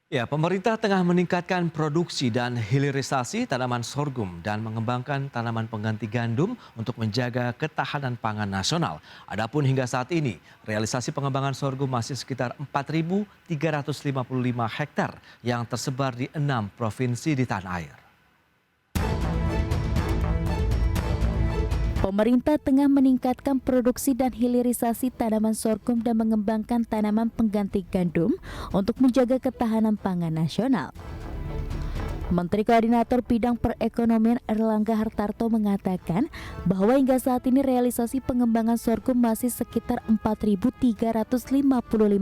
Ya, pemerintah tengah meningkatkan produksi dan hilirisasi tanaman sorghum dan mengembangkan tanaman pengganti gandum untuk menjaga ketahanan pangan nasional. Adapun hingga saat ini, realisasi pengembangan sorghum masih sekitar 4.355 hektar yang tersebar di 6 provinsi di tanah air. Pemerintah tengah meningkatkan produksi dan hilirisasi tanaman sorghum dan mengembangkan tanaman pengganti gandum untuk menjaga ketahanan pangan nasional. Menteri Koordinator Bidang Perekonomian Erlangga Hartarto mengatakan bahwa hingga saat ini realisasi pengembangan sorghum masih sekitar 4.355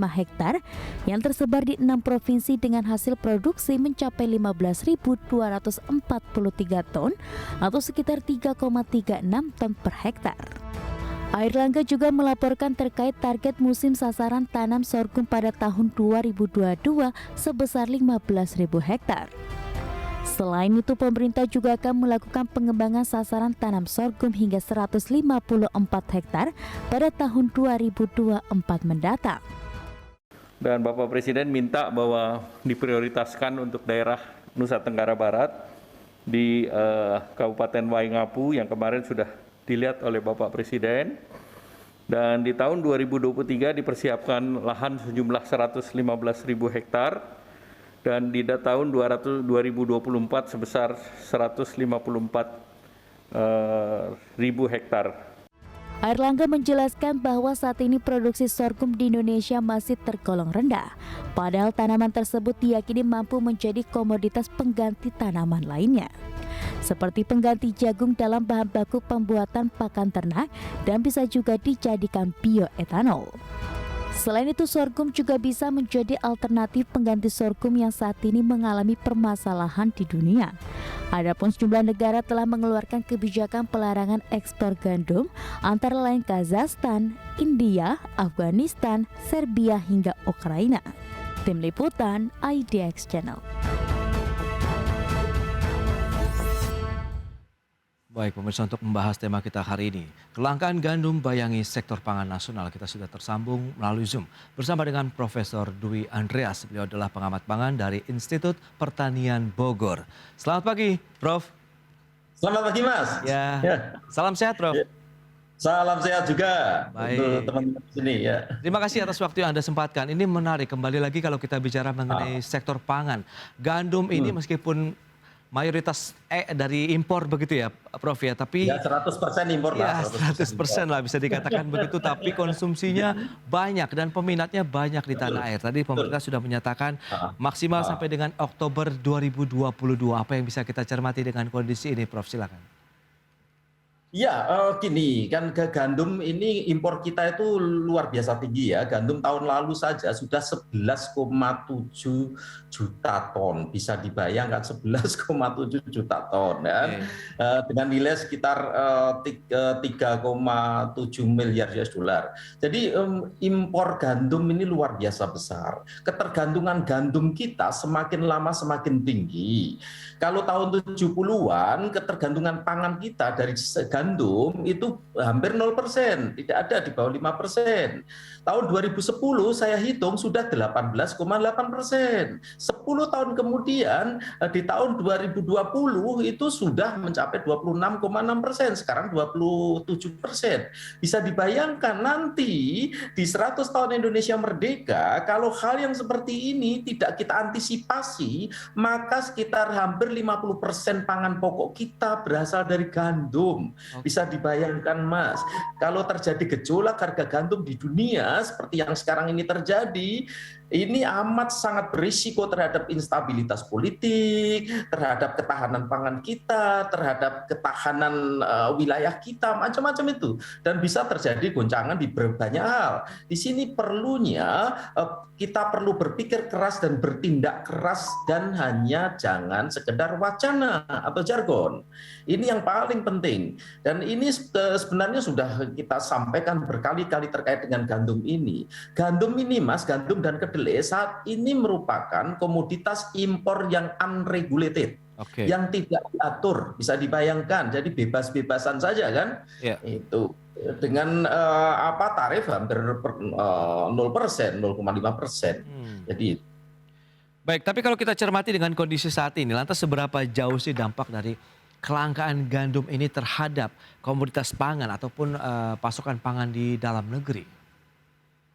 hektar yang tersebar di 6 provinsi dengan hasil produksi mencapai 15.243 ton atau sekitar 3,36 ton per hektar. Airlangga juga melaporkan terkait target musim sasaran tanam sorghum pada tahun 2022 sebesar 15.000 hektar. Selain itu, pemerintah juga akan melakukan pengembangan sasaran tanam sorghum hingga 154 hektar pada tahun 2024 mendatang. Dan Bapak Presiden minta bahwa diprioritaskan untuk daerah Nusa Tenggara Barat di Kabupaten Waingapu yang kemarin sudah dilihat oleh Bapak Presiden. Dan di tahun 2023 dipersiapkan lahan sejumlah 115.000 hektar. Dan di tahun 2024 sebesar 154.000 hektar. Airlangga menjelaskan bahwa saat ini produksi sorghum di Indonesia masih tergolong rendah. Padahal tanaman tersebut diyakini mampu menjadi komoditas pengganti tanaman lainnya. Seperti pengganti jagung dalam bahan baku pembuatan pakan ternak dan bisa juga dijadikan bioetanol. Selain itu, sorghum juga bisa menjadi alternatif pengganti sorghum yang saat ini mengalami permasalahan di dunia. Adapun sejumlah negara telah mengeluarkan kebijakan pelarangan ekspor gandum antara lain Kazakhstan, India, Afghanistan, Serbia hingga Ukraina. Tim Liputan IDX Channel. Baik, pemirsa, untuk membahas tema kita hari ini, kelangkaan gandum bayangi sektor pangan nasional. Kita sudah tersambung melalui Zoom bersama dengan Profesor Dwi Andreas. Beliau adalah pengamat pangan dari Institut Pertanian Bogor. Selamat pagi, Prof. Selamat pagi, Mas. Ya, salam sehat, Prof. Salam sehat juga untuk Baik. teman-teman di sini ya. Terima kasih atas waktu yang Anda sempatkan. Ini menarik, kembali lagi kalau kita bicara mengenai sektor pangan. Gandum ini meskipun mayoritas dari impor begitu ya, Prof ya, tapi Ya 100% impor ya lah. 100% lah bisa dikatakan begitu, tapi konsumsinya banyak dan peminatnya banyak di tanah air. Tadi pemerintah sudah menyatakan maksimal sampai dengan Oktober 2022. Apa yang bisa kita cermati dengan kondisi ini, Prof? Silakan. Ya, gini kan gandum ini impor kita itu luar biasa tinggi ya. Gandum tahun lalu saja sudah 11,7 juta ton. Bisa dibayangkan 11,7 juta ton kan. Dengan nilai sekitar 3,7 miliar US dollar. Jadi impor gandum ini luar biasa besar. Ketergantungan gandum kita semakin lama semakin tinggi. Kalau tahun 70-an ketergantungan pangan kita dari gandum itu hampir 0%, tidak ada di bawah 5%. Tahun 2010 saya hitung sudah 18,8%. 10 tahun kemudian di tahun 2020 itu sudah mencapai 26,6%, sekarang 27%. Bisa dibayangkan nanti di 100 tahun Indonesia merdeka, kalau hal yang seperti ini tidak kita antisipasi, maka sekitar hampir 50% pangan pokok kita berasal dari gandum. Bisa dibayangkan, Mas, kalau terjadi gejolak harga gandum di dunia seperti yang sekarang ini terjadi, ini amat sangat berisiko terhadap instabilitas politik, terhadap ketahanan pangan kita, terhadap ketahanan wilayah kita, macam-macam itu. Dan bisa terjadi goncangan di banyak hal. Di sini perlunya kita perlu berpikir keras dan bertindak keras dan hanya jangan sekedar wacana atau jargon. Ini yang paling penting. Dan ini sebenarnya sudah kita sampaikan berkali-kali terkait dengan gandum ini. Gandum ini, Mas, gandum dan kedelai saat ini merupakan komoditas impor yang unregulated, yang tidak diatur. Bisa dibayangkan, jadi bebas-bebasan saja kan? Itu dengan tarif hampir 0%, 0,5%. Jadi Baik, tapi kalau kita cermati dengan kondisi saat ini, lantas seberapa jauh sih dampak dari kelangkaan gandum ini terhadap komoditas pangan ataupun pasokan pangan di dalam negeri?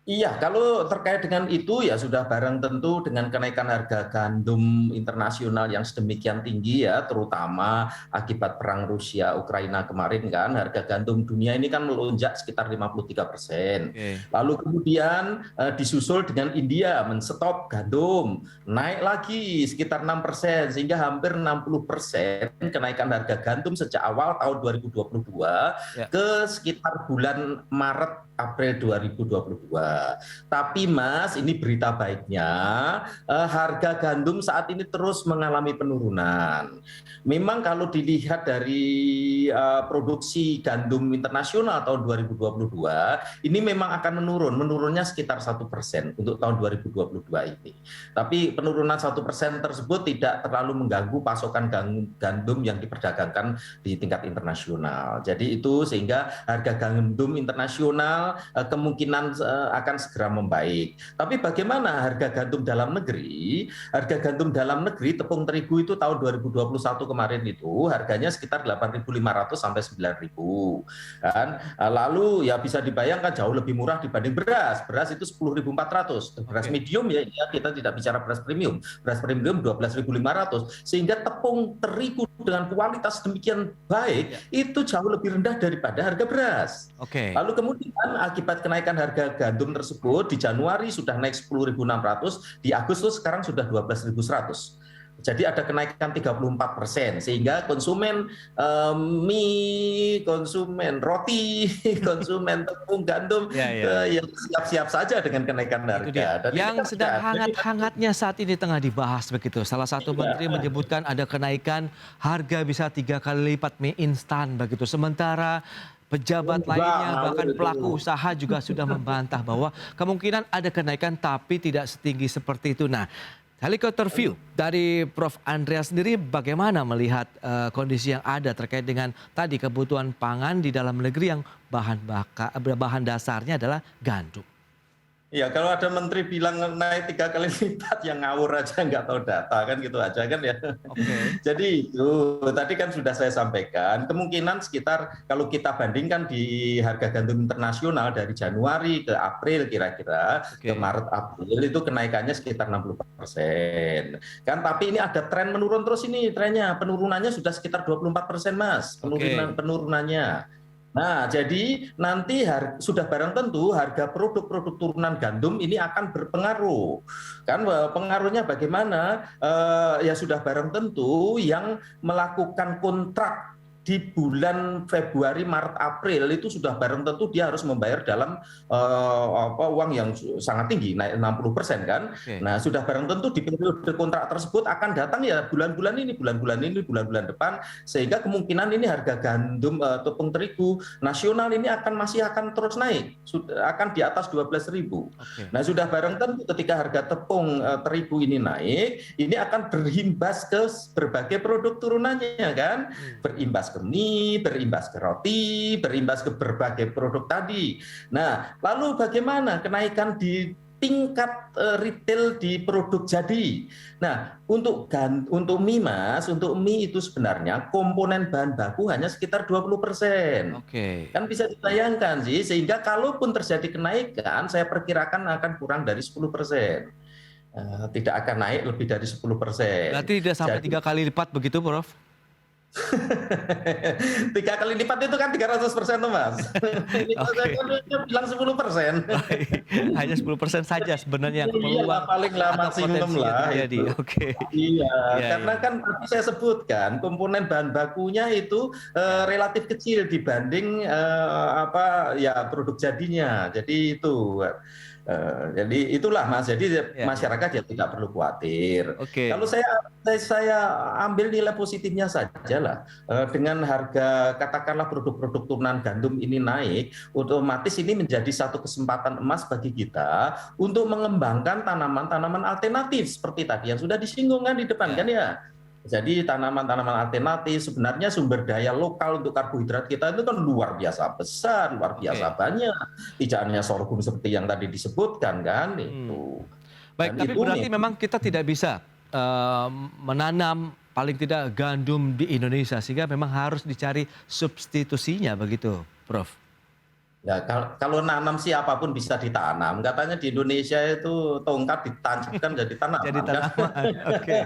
Iya, kalau terkait dengan itu ya sudah barang tentu dengan kenaikan harga gandum internasional yang sedemikian tinggi ya, terutama akibat perang Rusia Ukraina kemarin kan, harga gandum dunia ini kan melonjak sekitar 53%. Oke. Lalu kemudian disusul dengan India menstop gandum, naik lagi sekitar 6%, sehingga hampir 60% kenaikan harga gandum sejak awal tahun 2022 Ya. ke sekitar bulan Maret April 2022. Tapi Mas, ini berita baiknya, harga gandum saat ini terus mengalami penurunan. Memang kalau dilihat dari produksi gandum internasional tahun 2022, ini memang akan menurunnya sekitar 1% untuk tahun 2022 ini. Tapi penurunan 1% tersebut tidak terlalu mengganggu pasokan gandum yang diperdagangkan di tingkat internasional. Jadi itu sehingga harga gandum internasional kemungkinan akan segera membaik. Tapi bagaimana harga gandum dalam negeri? Harga gandum dalam negeri tepung terigu itu tahun 2021 kemarin itu harganya sekitar 8.500 sampai 9.000 kan. Lalu ya bisa dibayangkan jauh lebih murah dibanding beras. Beras itu 10.400. Beras medium ya kita tidak bicara beras premium. Beras premium 12.500 sehingga tepung terigu dengan kualitas demikian baik itu jauh lebih rendah daripada harga beras. Oke. Lalu kemudian akibat kenaikan harga gandum tersebut di Januari sudah naik 10.600, di Agustus sekarang sudah 12.100. Jadi ada kenaikan 34%, sehingga konsumen mie, konsumen roti, konsumen tepung gandum ya siap-siap saja dengan kenaikan harga. Dan yang sedang hangat-hangatnya saat ini tengah dibahas begitu. Salah satu menteri menyebutkan ada kenaikan harga bisa 3 kali lipat mie instan begitu. Sementara pejabat lainnya bahkan pelaku usaha juga sudah membantah bahwa kemungkinan ada kenaikan tapi tidak setinggi seperti itu. Nah, helikopter view dari Prof. Andreas sendiri bagaimana melihat kondisi yang ada terkait dengan tadi kebutuhan pangan di dalam negeri yang bahan dasarnya adalah gandum? Ya kalau ada menteri bilang naik 3 kali lipat yang ngawur aja nggak tahu data kan gitu aja kan ya. Jadi itu tadi kan sudah saya sampaikan kemungkinan sekitar kalau kita bandingkan di harga gandum internasional dari Januari ke April kira-kira ke Maret April itu kenaikannya sekitar 60%. Kan tapi ini ada tren menurun terus ini trennya penurunannya sudah sekitar 24% Mas penurunannya. Nah, jadi nanti sudah barang tentu harga produk-produk turunan gandum ini akan berpengaruh. Kan pengaruhnya bagaimana? Ya sudah barang tentu yang melakukan kontrak di bulan Februari, Maret, April itu sudah barang tentu dia harus membayar dalam uang yang sangat tinggi, naik 60% kan. Nah, sudah barang tentu di periode kontrak tersebut akan datang ya bulan-bulan ini, bulan-bulan depan, sehingga kemungkinan ini harga gandum tepung terigu nasional ini masih akan terus naik, akan di atas 12.000. Nah, sudah barang tentu ketika harga tepung terigu ini naik, ini akan berimbas ke berbagai produk turunannya kan, berimbas ke mie, berimbas ke roti, berimbas ke berbagai produk tadi. Nah, lalu bagaimana kenaikan di tingkat retail di produk jadi? Nah, untuk mie Mas, untuk mie itu sebenarnya komponen bahan baku hanya sekitar 20%. Kan bisa dibayangkan sih, sehingga kalaupun terjadi kenaikan, saya perkirakan akan kurang dari 10%. Tidak akan naik lebih dari 10%. Berarti tidak sampai 3 kali lipat begitu, Prof? 3 kali lipat itu kan 300% tuh Mas. Ini saya bilang 10%. Hanya 10% saja sebenarnya yang peluang paling lah maksimum lah terjadi. Iya, karena kan tadi saya sebutkan komponen bahan bakunya itu relatif kecil dibanding produk jadinya. Jadi itu. Jadi itulah Mas, jadi masyarakat ya tidak perlu khawatir. Kalau saya ambil nilai positifnya saja lah, dengan harga katakanlah produk-produk turunan gandum ini naik, otomatis ini menjadi satu kesempatan emas bagi kita untuk mengembangkan tanaman-tanaman alternatif seperti tadi yang sudah disinggung kan di depan kan ya. Jadi tanaman-tanaman alternatif sebenarnya sumber daya lokal untuk karbohidrat kita itu kan luar biasa besar, luar biasa banyak. Tidak hanya sorghum seperti yang tadi disebutkan kan itu. Baik, Dan tapi itu berarti memang kita tidak bisa menanam paling tidak gandum di Indonesia sehingga memang harus dicari substitusinya begitu, Prof. ya, kalau nanam sih apapun bisa ditanam. Katanya di Indonesia itu tongkat ditancapkan jadi Jadi tanaman kan. tanaman. Oke.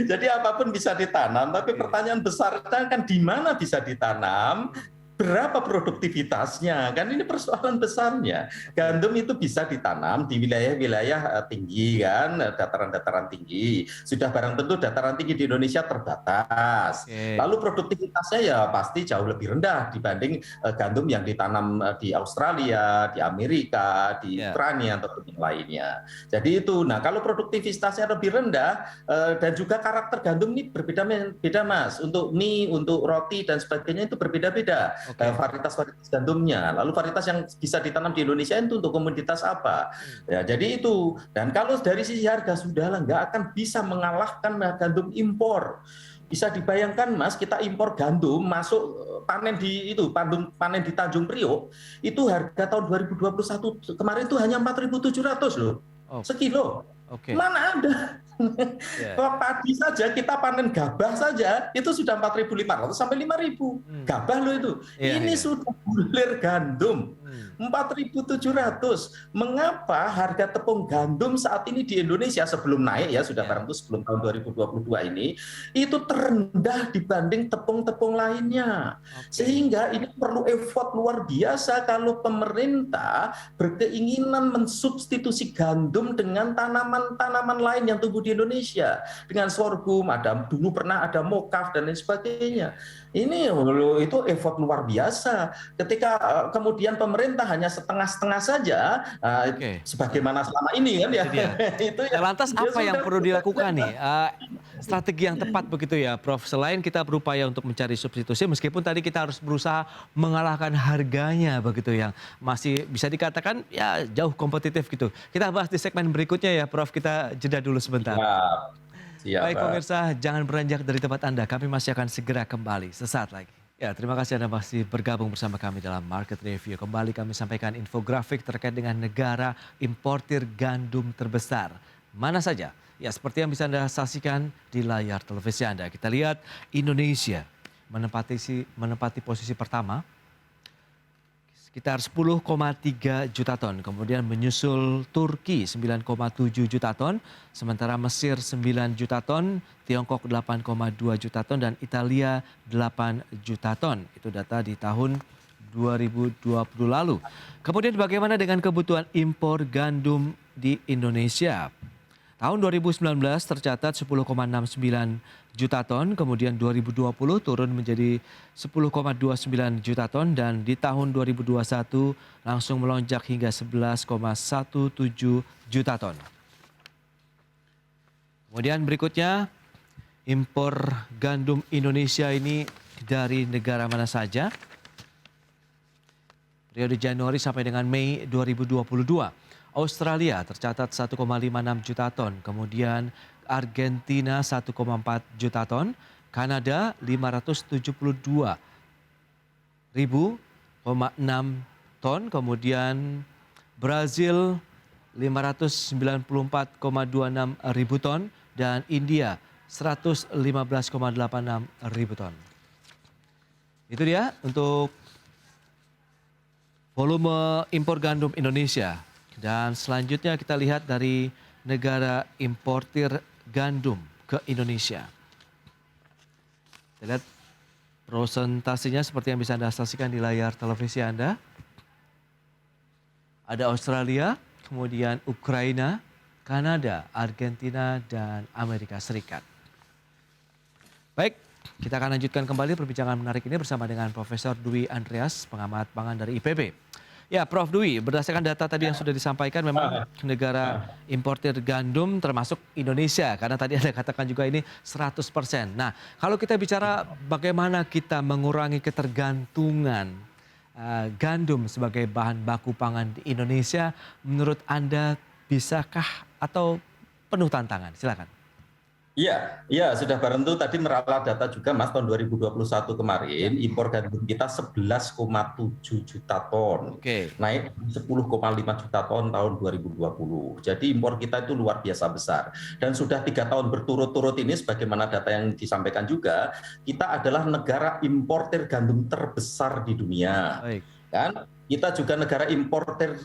Jadi apapun bisa ditanam, tapi pertanyaan besarnya kan di mana bisa ditanam? Berapa produktivitasnya? Kan ini persoalan besarnya. Gandum itu bisa ditanam di wilayah-wilayah tinggi kan, dataran-dataran tinggi. Sudah barang tentu dataran tinggi di Indonesia terbatas. Oke. Lalu produktivitasnya ya pasti jauh lebih rendah dibanding gandum yang ditanam di Australia, di Amerika, di Ya. Ukraina atau yang lainnya. Jadi itu. Nah, kalau produktivitasnya lebih rendah dan juga karakter gandum ini berbeda-beda, Mas. Untuk mie, untuk roti dan sebagainya itu berbeda-beda. Oke. Varietas-varietas gandumnya. Lalu varietas yang bisa ditanam di Indonesia itu untuk komoditas apa? Ya, jadi itu. Dan kalau dari sisi harga sudahlah nggak akan bisa mengalahkan gandum impor. Bisa dibayangkan, Mas, kita impor gandum masuk panen di panen di Tanjung Priok itu harga tahun 2021 kemarin itu hanya 4.700 loh. Oh, Sekilo. oke. Mana ada? Ya. Kalau padi saja kita panen gabah saja itu sudah 4.500 sampai 5.000. Gabah loh itu. Iya, Ini iya. sudah bulir gandum. 4.700. Mengapa harga tepung gandum saat ini di Indonesia sebelum naik ya sudah Ya. barang itu sebelum tahun 2022 ini itu terendah dibanding tepung-tepung lainnya. Oke. Sehingga ini perlu effort luar biasa kalau pemerintah berkeinginan mensubstitusi gandum dengan tanaman-tanaman lain yang tumbuh di Indonesia. Dengan sorghum, dulu pernah ada mokaf dan lain sebagainya. Ini itu effort luar biasa. Ketika kemudian pemerintah hanya setengah-setengah saja, Oke. sebagaimana selama ini kan ya. Itu dia. Itu Nah, lantas ya apa yang sudah. perlu dilakukan nih? Strategi yang tepat begitu ya, Prof. Selain kita berupaya untuk mencari substitusi, meskipun tadi kita harus berusaha mengalahkan harganya begitu yang masih bisa dikatakan ya jauh kompetitif gitu. Kita bahas di segmen berikutnya ya, Prof. Kita jeda dulu sebentar. Siap, Baik Pak. pemirsa, jangan beranjak dari tempat Anda. Kami masih akan segera kembali sesaat lagi. Ya, terima kasih Anda masih bergabung bersama kami dalam Market Review. Kembali kami sampaikan infografik terkait dengan negara importir gandum terbesar. Mana saja? Ya, seperti yang bisa Anda saksikan di layar televisi Anda. Kita lihat Indonesia menempati posisi pertama sekitar 10,3 juta ton. Kemudian menyusul Turki 9,7 juta ton. Sementara Mesir 9 juta ton, Tiongkok 8,2 juta ton, dan Italia 8 juta ton. Itu data di tahun 2020 lalu. Kemudian bagaimana dengan kebutuhan impor gandum di Indonesia? Tahun 2019 tercatat 10,69 juta ton, kemudian 2020 turun menjadi 10,29 juta ton, dan di tahun 2021 langsung melonjak hingga 11,17 juta ton. Kemudian berikutnya, impor gandum Indonesia ini dari negara mana saja? Periode Januari sampai dengan Mei 2022. Australia tercatat 1,56 juta ton, kemudian Argentina 1,4 juta ton, Kanada 572,6 ton, kemudian Brazil 594,26 ribu ton, dan India 115,86 ribu ton. Itu dia untuk volume impor gandum Indonesia. Dan selanjutnya kita lihat dari negara importir gandum ke Indonesia. Kita lihat presentasinya seperti yang bisa Anda saksikan di layar televisi Anda. Ada Australia, kemudian Ukraina, Kanada, Argentina, dan Amerika Serikat. Baik, kita akan lanjutkan kembali perbincangan menarik ini bersama dengan Profesor Dwi Andreas, pengamat pangan dari IPB. Ya, Prof. Dwi, berdasarkan data tadi yang sudah disampaikan, memang negara importir gandum termasuk Indonesia, karena tadi Anda katakan juga ini 100%. Nah, kalau kita bicara bagaimana kita mengurangi ketergantungan gandum sebagai bahan baku pangan di Indonesia, menurut Anda bisakah atau penuh tantangan? Silakan. Iya, iya sudah bareng tuh tadi meralat data juga Mas tahun 2021 kemarin impor gandum kita 11,7 juta ton. Oke. Naik 10,5 juta ton tahun 2020. Jadi impor kita itu luar biasa besar. Dan sudah 3 tahun berturut-turut ini sebagaimana data yang disampaikan juga, kita adalah negara importer gandum terbesar di dunia. Baik. Kan kita juga negara importer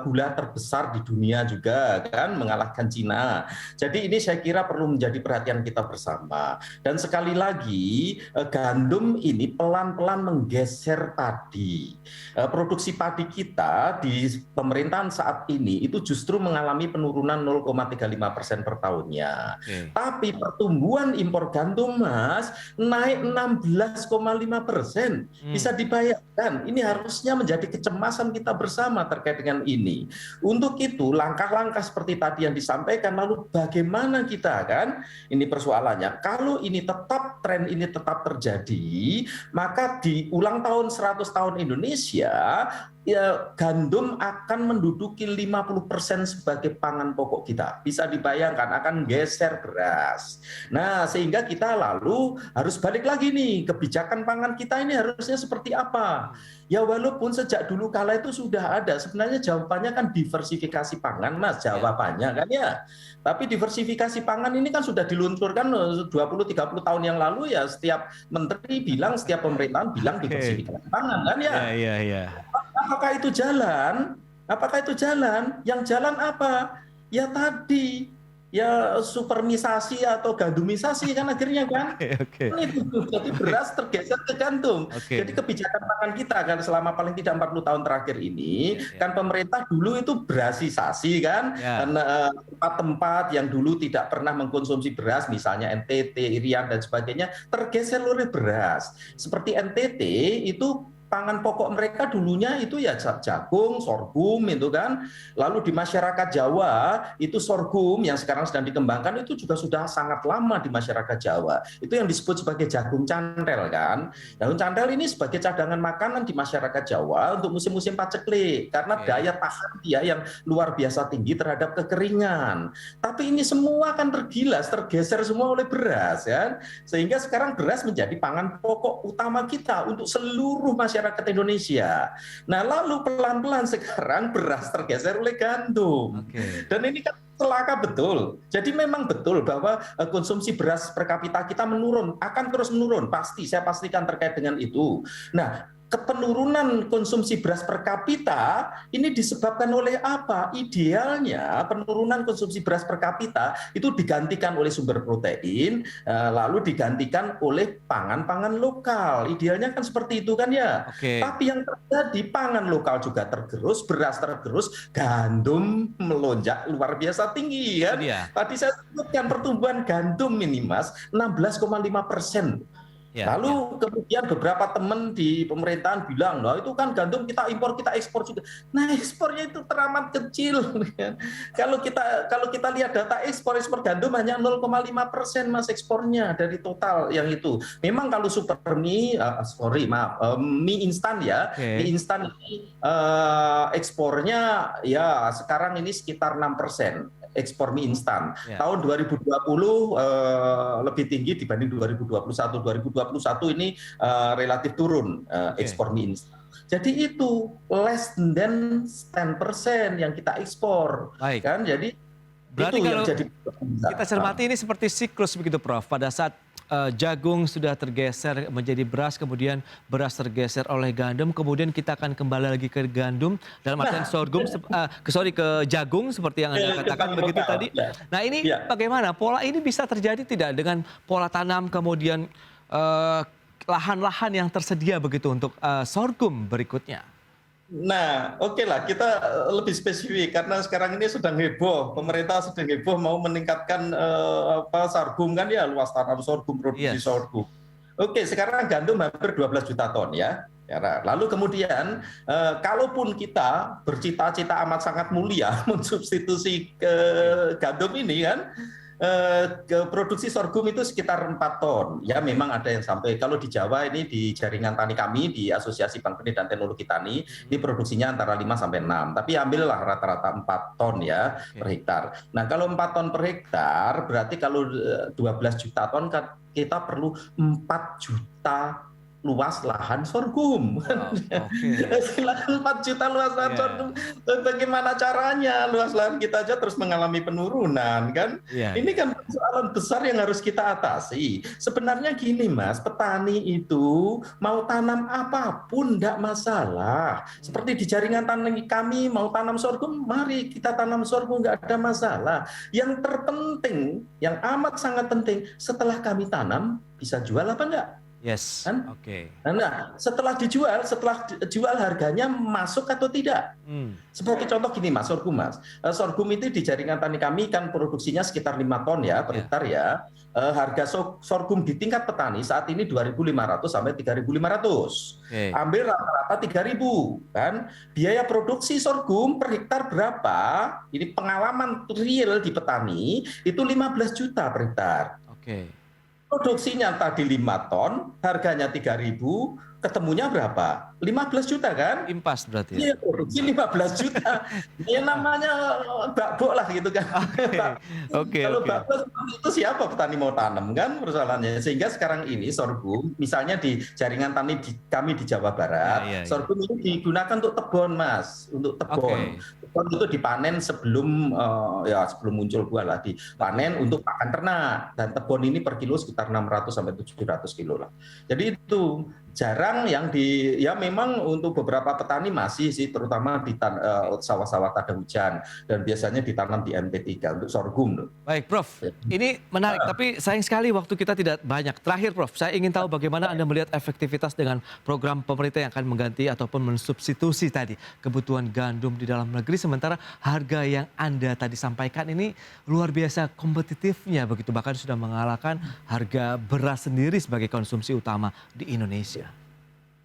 gula terbesar di dunia juga kan, mengalahkan Cina. Jadi ini saya kira perlu menjadi perhatian kita bersama. Dan sekali lagi gandum ini pelan-pelan menggeser padi. Produksi padi kita di pemerintahan saat ini itu justru mengalami penurunan 0,35% per tahunnya. Oke. Tapi pertumbuhan impor gandum Mas naik 16,5%. Bisa dibayangkan, ini harusnya menjadi kecemasan kita bersama terkait dengan ini. Untuk itu langkah-langkah seperti tadi yang disampaikan, lalu bagaimana kita kan, ini persoalannya. Kalau ini tetap, tren ini tetap terjadi, maka di ulang tahun 100 tahun Indonesia, ya, gandum akan menduduki 50% sebagai pangan pokok kita. Bisa dibayangkan akan geser beras. Nah, sehingga kita lalu harus balik lagi nih, kebijakan pangan kita ini harusnya seperti apa? Ya walaupun sejak dulu kala itu sudah ada, sebenarnya jawabannya kan diversifikasi pangan Mas, jawabannya kan ya. Tapi diversifikasi pangan ini kan sudah diluncurkan 20-30 tahun yang lalu ya, setiap menteri bilang, setiap pemerintahan bilang diversifikasi pangan kan ya. Iya. Apakah itu jalan? Apakah itu jalan? Yang jalan apa? Ya tadi, ya supermisasi atau gandumisasi kan akhirnya kan. Oke. Kan itu, jadi beras tergeser ke gandum. Oke. Jadi kebijakan pangan kita kan selama paling tidak 40 tahun terakhir ini, kan pemerintah dulu itu berasisasi kan, tempat-tempat yang dulu tidak pernah mengkonsumsi beras, misalnya NTT, Irian dan sebagainya, tergeser oleh beras. Seperti NTT itu pangan pokok mereka dulunya itu ya jagung, sorghum itu kan. Lalu di masyarakat Jawa itu sorghum yang sekarang sedang dikembangkan itu juga sudah sangat lama di masyarakat Jawa. Itu yang disebut sebagai jagung cantel kan. Jagung cantel ini sebagai cadangan makanan di masyarakat Jawa untuk musim-musim paceklik karena daya tahan dia yang luar biasa tinggi terhadap kekeringan. Tapi ini semua kan tergilas, tergeser semua oleh beras kan. Sehingga sekarang beras menjadi pangan pokok utama kita untuk seluruh masyarakat Indonesia. Nah, lalu pelan-pelan sekarang beras tergeser oleh gandum. Dan ini kan celaka betul. Jadi memang betul bahwa konsumsi beras per kapita kita menurun, akan terus menurun, pasti, saya pastikan terkait dengan itu. Nah, penurunan konsumsi beras per kapita ini disebabkan oleh apa? Idealnya penurunan konsumsi beras per kapita itu digantikan oleh sumber protein, lalu digantikan oleh pangan-pangan lokal. Idealnya kan seperti itu kan ya. Tapi yang terjadi pangan lokal juga tergerus, beras tergerus, gandum melonjak luar biasa tinggi kan. Tadi saya sebutkan pertumbuhan gandum ini Mas 16,5%. Lalu kemudian beberapa teman di pemerintahan bilang, nah itu kan gandum kita impor, kita ekspor juga. Nah ekspornya itu teramat kecil. Kalau kita lihat data ekspor gandum hanya 0,5% Mas ekspornya dari total yang itu. Memang kalau super mie, mie instan ya, mie instan ini ekspornya ya sekarang ini sekitar 6%. Ekspor mie instan. Tahun 2020 lebih tinggi dibanding 2021. 2021 ini relatif turun ekspor mie instan. Jadi itu less than 10% yang kita ekspor. Kan? Jadi berarti itu kalau yang jadi kita cermati ini seperti siklus begitu Prof. Pada saat jagung sudah tergeser menjadi beras, kemudian beras tergeser oleh gandum, kemudian kita akan kembali lagi ke gandum dalam artian sorghum, ke jagung seperti yang Anda katakan begitu tadi. Nah ini bagaimana pola ini bisa terjadi tidak dengan pola tanam kemudian lahan-lahan yang tersedia begitu untuk sorghum berikutnya? Nah, oke lah, kita lebih spesifik karena sekarang ini sedang heboh, pemerintah sedang heboh mau meningkatkan sorghum kan ya, luas tanam sorghum, produksi sorghum. Oke, sekarang gandum hampir 12 juta ton ya. Lalu kemudian, kalaupun kita bercita-cita amat sangat mulia mensubstitusi gandum ini kan, produksi sorghum itu sekitar 4 ton. Ya memang ada yang sampai, kalau di Jawa ini di jaringan tani kami, di Asosiasi Bank Benih dan Teknologi Tani, ini produksinya antara 5 sampai 6. Tapi ambillah rata-rata 4 ton ya per hektar. Nah kalau 4 ton per hektar, berarti kalau 12 juta ton kan kita perlu 4 juta luas lahan sorghum. Wow, oke. 4 juta luas lahan sorghum. Bagaimana caranya luas lahan kita aja terus mengalami penurunan kan? Iya, Ini kan persoalan besar yang harus kita atasi. Sebenarnya gini Mas, petani itu mau tanam apapun enggak masalah. Seperti di jaringan tani kami mau tanam sorghum, mari kita tanam sorghum, enggak ada masalah. Yang terpenting, yang amat sangat penting, setelah kami tanam bisa jual apa enggak? yes, Kan? oke. Nah, setelah jual harganya masuk atau tidak? Seperti contoh gini Mas, sorghum Mas. Sorghum itu di jaringan tani kami kan produksinya sekitar 5 ton ya per hektar ya. Harga sorghum di tingkat petani saat ini 2.500 sampai 3.500. Ambil rata-rata 3.000 kan. Biaya produksi sorghum per hektar berapa? Ini pengalaman real di petani itu 15 juta per hektar. Oke. Produksinya tadi 5 ton, harganya 3.000, ketemunya berapa? 15 juta kan? Impas berarti ya? Iya, produksi 15 juta. Ya namanya bakbo lah gitu kan. Oke. Kalau bakbo itu siapa petani mau tanam kan persoalannya. Sehingga sekarang ini sorghum, misalnya di jaringan tani kami di Jawa Barat, sorghum ini digunakan untuk tebon Mas, untuk tebon. Tebon itu dipanen sebelum sebelum muncul buah lah, dipanen untuk pakan ternak. Dan tebon ini per kilo sekitar 600 sampai 700 kilo lah. Jadi itu jarang yang memang untuk beberapa petani masih sih, terutama di sawah-sawah tak ada hujan dan biasanya ditanam di MP3 untuk sorghum. Baik Prof, ini menarik tapi sayang sekali waktu kita tidak banyak. Terakhir Prof, saya ingin tahu bagaimana Anda melihat efektivitas dengan program pemerintah yang akan mengganti ataupun mensubstitusi tadi kebutuhan gandum di dalam negeri, sementara harga yang Anda tadi sampaikan ini luar biasa kompetitifnya begitu, bahkan sudah mengalahkan harga beras sendiri sebagai konsumsi utama di Indonesia.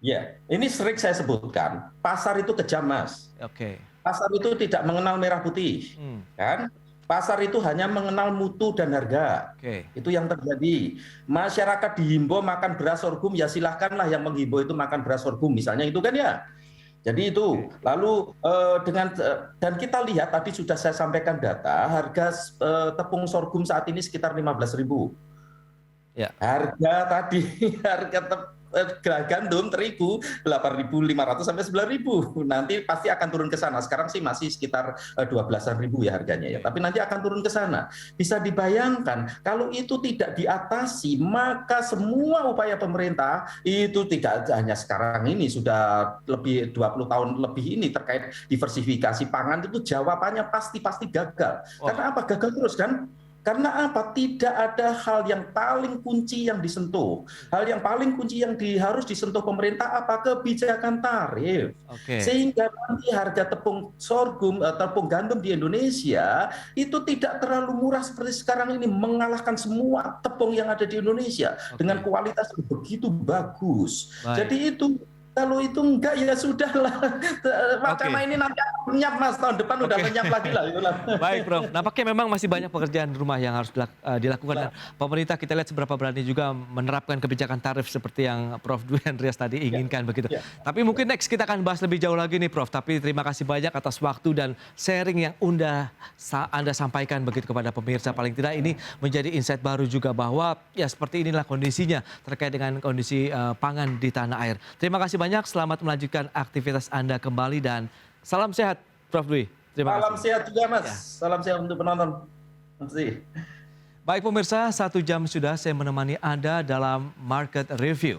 Ya, ini sering saya sebutkan, pasar itu kejam Mas. Oke. Pasar itu tidak mengenal merah putih, kan? Pasar itu hanya mengenal mutu dan harga. Itu yang terjadi. Masyarakat dihimbau makan beras sorghum, ya silahkanlah yang menghimbau itu makan beras sorghum, misalnya itu kan ya. Jadi itu, lalu dan kita lihat tadi sudah saya sampaikan data, harga tepung sorghum saat ini sekitar 15.000. Ya. Harga gandum terigu 8.500 sampai 9.000. Nanti pasti akan turun ke sana. Sekarang sih masih sekitar 12.000 ya harganya ya. Tapi nanti akan turun ke sana. Bisa dibayangkan kalau itu tidak diatasi, maka semua upaya pemerintah itu tidak hanya sekarang ini, sudah lebih 20 tahun lebih ini terkait diversifikasi pangan, itu jawabannya pasti gagal. Karena apa? Gagal terus kan? Karena apa? Tidak ada hal yang paling kunci yang disentuh. Hal yang paling kunci yang harus disentuh pemerintah apa? Kebijakan tarif. Sehingga nanti harga tepung sorghum, tepung gandum di Indonesia itu tidak terlalu murah seperti sekarang ini, mengalahkan semua tepung yang ada di Indonesia dengan kualitas yang begitu bagus. Jadi itu, kalau itu enggak ya sudahlah. Wacana ini nanti akan lenyap Mas, tahun depan udah lenyap lagi lah. Baik Prof, nampaknya memang masih banyak pekerjaan rumah yang harus dilakukan. Dan pemerintah kita lihat seberapa berani juga menerapkan kebijakan tarif seperti yang Prof. Dwi Andreas tadi inginkan begitu. Tapi mungkin next kita akan bahas lebih jauh lagi nih Prof. Tapi terima kasih banyak atas waktu dan sharing yang Anda sampaikan begitu kepada pemirsa. Paling tidak ini menjadi insight baru juga bahwa ya seperti inilah kondisinya terkait dengan kondisi pangan di tanah air. Terima kasih banyak, selamat melanjutkan aktivitas Anda kembali dan salam sehat Prof. Dwi. Terima kasih. Salam sehat juga Mas, salam sehat untuk penonton. Terima kasih. Baik pemirsa, 1 jam sudah saya menemani Anda dalam Market Review.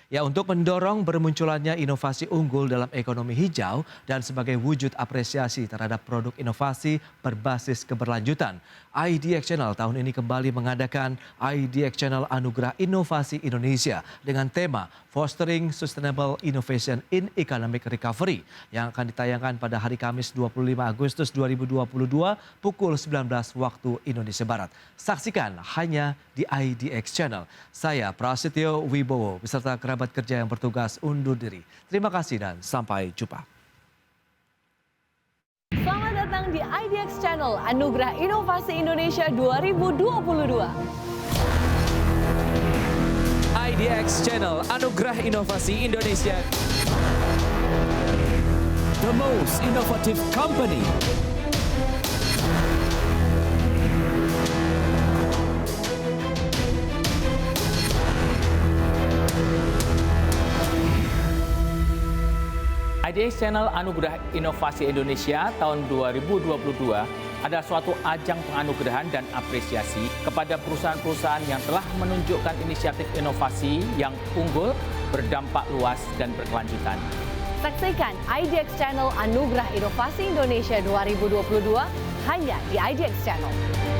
Ya, untuk mendorong bermunculannya inovasi unggul dalam ekonomi hijau dan sebagai wujud apresiasi terhadap produk inovasi berbasis keberlanjutan, IDX Channel tahun ini kembali mengadakan IDX Channel Anugerah Inovasi Indonesia dengan tema Fostering Sustainable Innovation in Economic Recovery yang akan ditayangkan pada hari Kamis 25 Agustus 2022 pukul 19 waktu Indonesia Barat. Saksikan hanya di IDX Channel. Saya Prasetyo Wibowo beserta kerabat kerja yang bertugas undur diri. Terima kasih dan sampai jumpa. Selamat datang di IDX IDX Channel Anugerah Inovasi Indonesia 2022. IDX Channel Anugerah Inovasi Indonesia. The most innovative company. IDX Channel Anugerah Inovasi Indonesia tahun 2022 adalah suatu ajang penganugerahan dan apresiasi kepada perusahaan-perusahaan yang telah menunjukkan inisiatif inovasi yang unggul, berdampak luas, dan berkelanjutan. Saksikan IDX Channel Anugerah Inovasi Indonesia 2022 hanya di IDX Channel.